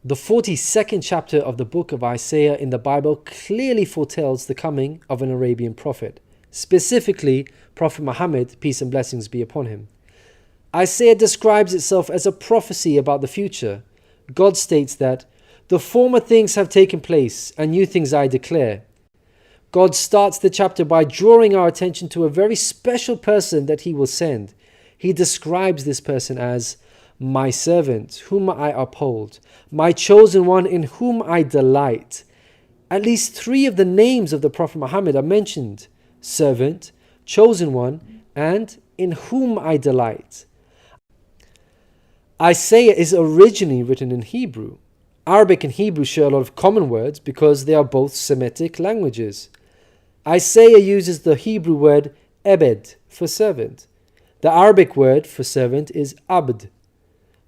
The 42nd chapter of the book of Isaiah in the Bible clearly foretells the coming of an Arabian prophet, specifically Prophet Muhammad, peace and blessings be upon him. Isaiah describes itself as a prophecy about the future. God states that, "The former things have taken place, and new things I declare." God starts the chapter by drawing our attention to a very special person that he will send. He describes this person as my servant, whom I uphold, my chosen one in whom I delight. At least 3 of the names of the Prophet Muhammad are mentioned: servant, chosen one, and in whom I delight. Isaiah is originally written in Hebrew. Arabic and Hebrew share a lot of common words because they are both Semitic languages. Isaiah uses the Hebrew word ebed for servant. The Arabic word for servant is abd.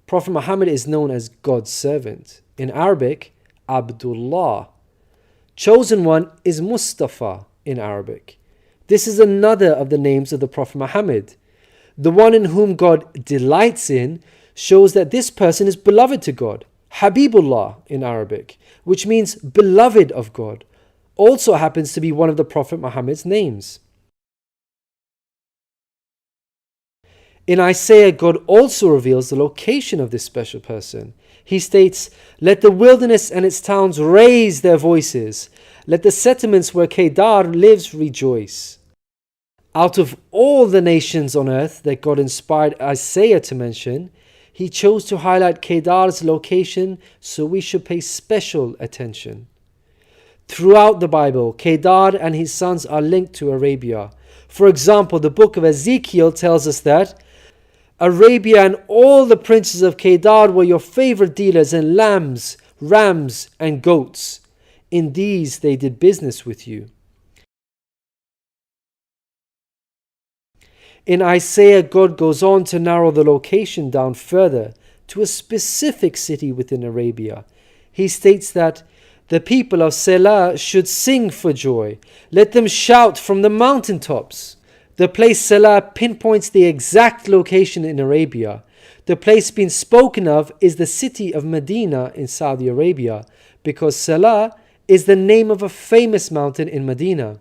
Prophet Muhammad is known as God's servant. In Arabic, Abdullah. Chosen one is Mustafa in Arabic. This is another of the names of the Prophet Muhammad. The one in whom God delights in shows that this person is beloved to God. Habibullah in Arabic, which means beloved of God, also happens to be one of the Prophet Muhammad's names. In Isaiah, God also reveals the location of this special person. He states, "Let the wilderness and its towns raise their voices. Let the settlements where Kedar lives rejoice." Out of all the nations on earth that God inspired Isaiah to mention, he chose to highlight Kedar's location, so we should pay special attention. Throughout the Bible, Kedar and his sons are linked to Arabia. For example, the book of Ezekiel tells us that Arabia and all the princes of Kedar were your favorite dealers in lambs, rams, and goats. In these they did business with you. In Isaiah, God goes on to narrow the location down further to a specific city within Arabia. He states that the people of Selah should sing for joy. Let them shout from the mountaintops. The place Selah pinpoints the exact location in Arabia. The place being spoken of is the city of Medina in Saudi Arabia, because Selah is the name of a famous mountain in Medina.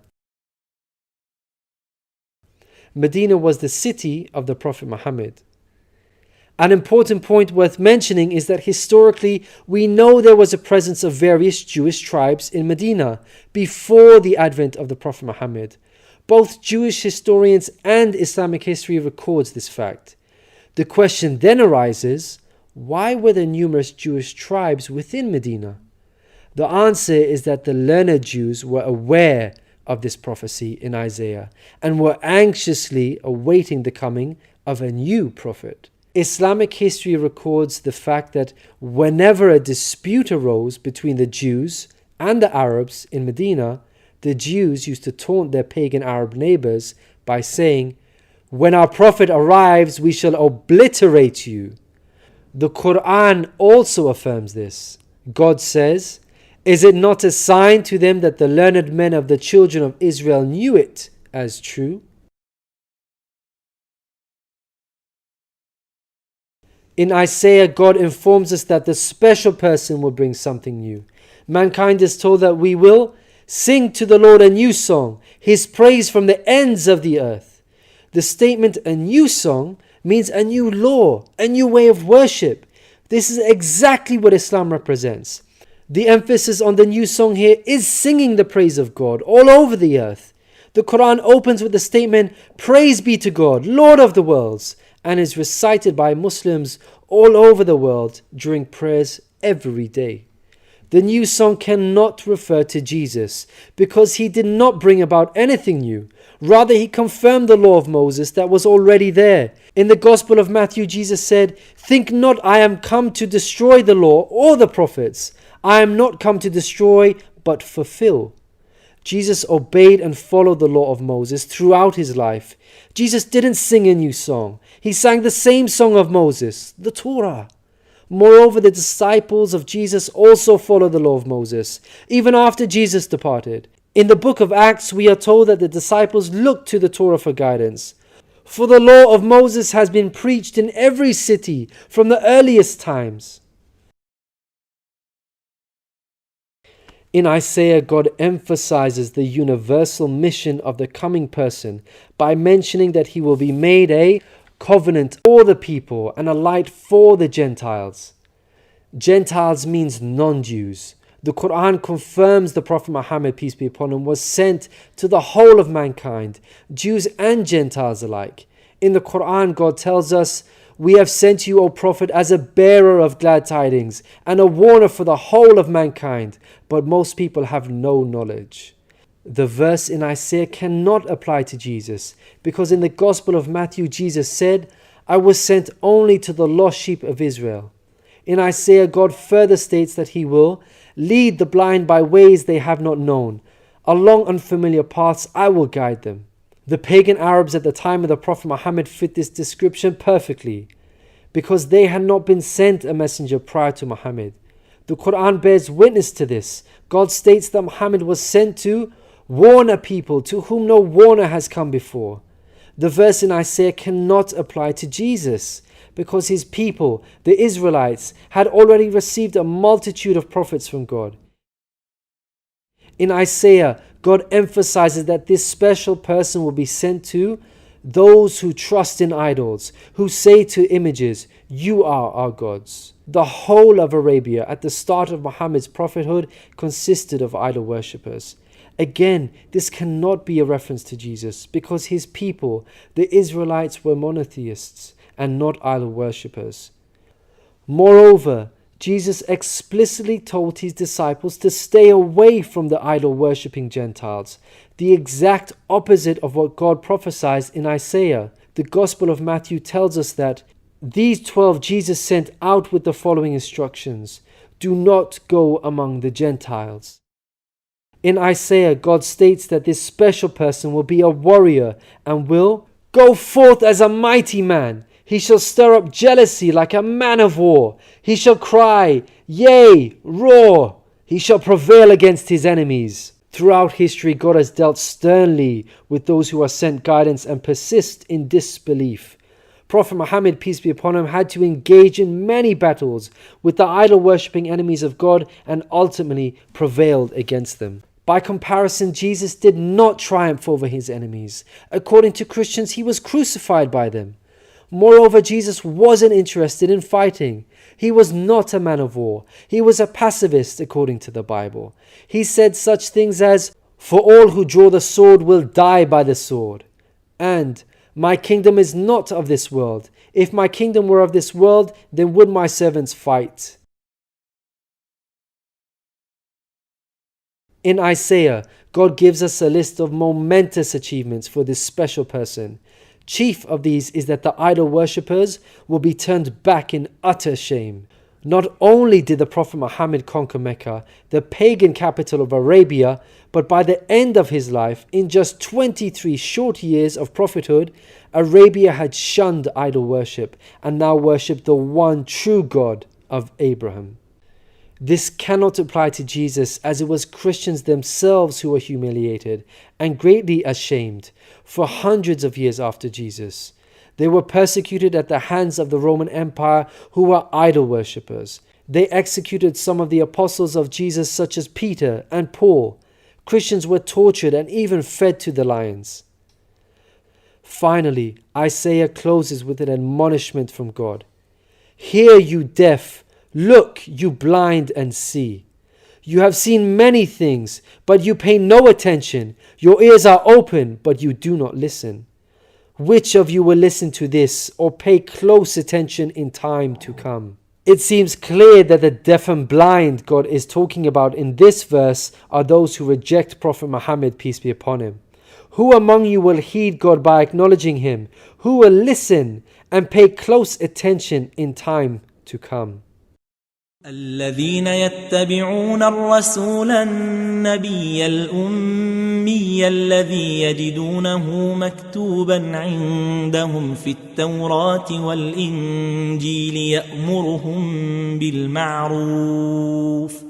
Medina was the city of the Prophet Muhammad. An important point worth mentioning is that historically we know there was a presence of various Jewish tribes in Medina before the advent of the Prophet Muhammad. Both Jewish historians and Islamic history records this fact. The question then arises, why were there numerous Jewish tribes within Medina? The answer is that the learned Jews were aware of this prophecy in Isaiah and were anxiously awaiting the coming of a new prophet. Islamic history records the fact that whenever a dispute arose between the Jews and the Arabs in Medina, the Jews used to taunt their pagan Arab neighbors by saying, "When our prophet arrives, we shall obliterate you." The Quran also affirms this. God says, "Is it not a sign to them that the learned men of the children of Israel knew it as true?" In Isaiah, God informs us that the special person will bring something new. Mankind is told that we will sing to the Lord a new song, His praise from the ends of the earth. The statement "a new song" means a new law, a new way of worship. This is exactly what Islam represents. The emphasis on the new song here is singing the praise of God all over the earth. The Quran opens with the statement, "Praise be to God, Lord of the worlds," and is recited by Muslims all over the world during prayers every day. The new song cannot refer to Jesus because he did not bring about anything new. Rather, he confirmed the law of Moses that was already there. In the Gospel of Matthew, Jesus said, "Think not I am come to destroy the law or the prophets. I am not come to destroy, but fulfill." Jesus obeyed and followed the law of Moses throughout his life. Jesus didn't sing a new song. He sang the same song of Moses, the Torah. Moreover, the disciples of Jesus also followed the law of Moses, even after Jesus departed. In the book of Acts, we are told that the disciples looked to the Torah for guidance. For the law of Moses has been preached in every city from the earliest times. In Isaiah, God emphasizes the universal mission of the coming person by mentioning that he will be made a covenant for the people and a light for the Gentiles. Gentiles means non-Jews. The Quran confirms the Prophet Muhammad, peace be upon him, was sent to the whole of mankind, Jews and Gentiles alike. In the Quran, God tells us, "We have sent you, O Prophet, as a bearer of glad tidings and a warner for the whole of mankind, but most people have no knowledge." The verse in Isaiah cannot apply to Jesus, because in the Gospel of Matthew, Jesus said, "I was sent only to the lost sheep of Israel." In Isaiah, God further states that he will lead the blind by ways they have not known. Along unfamiliar paths I will guide them. The pagan Arabs at the time of the Prophet Muhammad fit this description perfectly, because they had not been sent a messenger prior to Muhammad. The Quran bears witness to this. God states that Muhammad was sent to warn a people to whom no warner has come before. The verse in Isaiah cannot apply to Jesus, because his people, the Israelites, had already received a multitude of prophets from God. In Isaiah, God emphasizes that this special person will be sent to those who trust in idols, who say to images, "You are our gods." The whole of Arabia at the start of Muhammad's prophethood consisted of idol worshippers. Again, this cannot be a reference to Jesus, because his people, the Israelites, were monotheists and not idol worshippers. Moreover, Jesus explicitly told his disciples to stay away from the idol-worshipping Gentiles, the exact opposite of what God prophesied in Isaiah. The Gospel of Matthew tells us that these 12 Jesus sent out with the following instructions: do not go among the Gentiles. In Isaiah, God states that this special person will be a warrior and will go forth as a mighty man. He shall stir up jealousy like a man of war. He shall cry, yea, roar. He shall prevail against his enemies. Throughout history, God has dealt sternly with those who are sent guidance and persist in disbelief. Prophet Muhammad, peace be upon him, had to engage in many battles with the idol-worshipping enemies of God and ultimately prevailed against them. By comparison, Jesus did not triumph over his enemies. According to Christians, he was crucified by them. Moreover, Jesus wasn't interested in fighting. He was not a man of war. He was a pacifist, according to the Bible. He said such things as, "For all who draw the sword will die by the sword," and "My kingdom is not of this world. If my kingdom were of this world, then would my servants fight." In Isaiah, God gives us a list of momentous achievements for this special person. Chief of these is that the idol worshippers will be turned back in utter shame. Not only did the Prophet Muhammad conquer Mecca, the pagan capital of Arabia, but by the end of his life, in just 23 short years of prophethood, Arabia had shunned idol worship and now worshipped the one true God of Abraham. This cannot apply to Jesus, as it was Christians themselves who were humiliated and greatly ashamed for hundreds of years after Jesus. They were persecuted at the hands of the Roman Empire, who were idol worshippers. They executed some of the apostles of Jesus, such as Peter and Paul. Christians were tortured and even fed to the lions. Finally, Isaiah closes with an admonishment from God. "Hear, you deaf. Look, you blind, and see. You have seen many things, but you pay no attention. Your ears are open, but you do not listen. Which of you will listen to this or pay close attention in time to come?" It seems clear that the deaf and blind God is talking about in this verse are those who reject Prophet Muhammad, peace be upon him. Who among you will heed God by acknowledging him? Who will listen and pay close attention in time to come? الذين يتبعون الرسول النبي الأمي الذي يجدونه مكتوبا عندهم في التوراة والإنجيل يأمرهم بالمعروف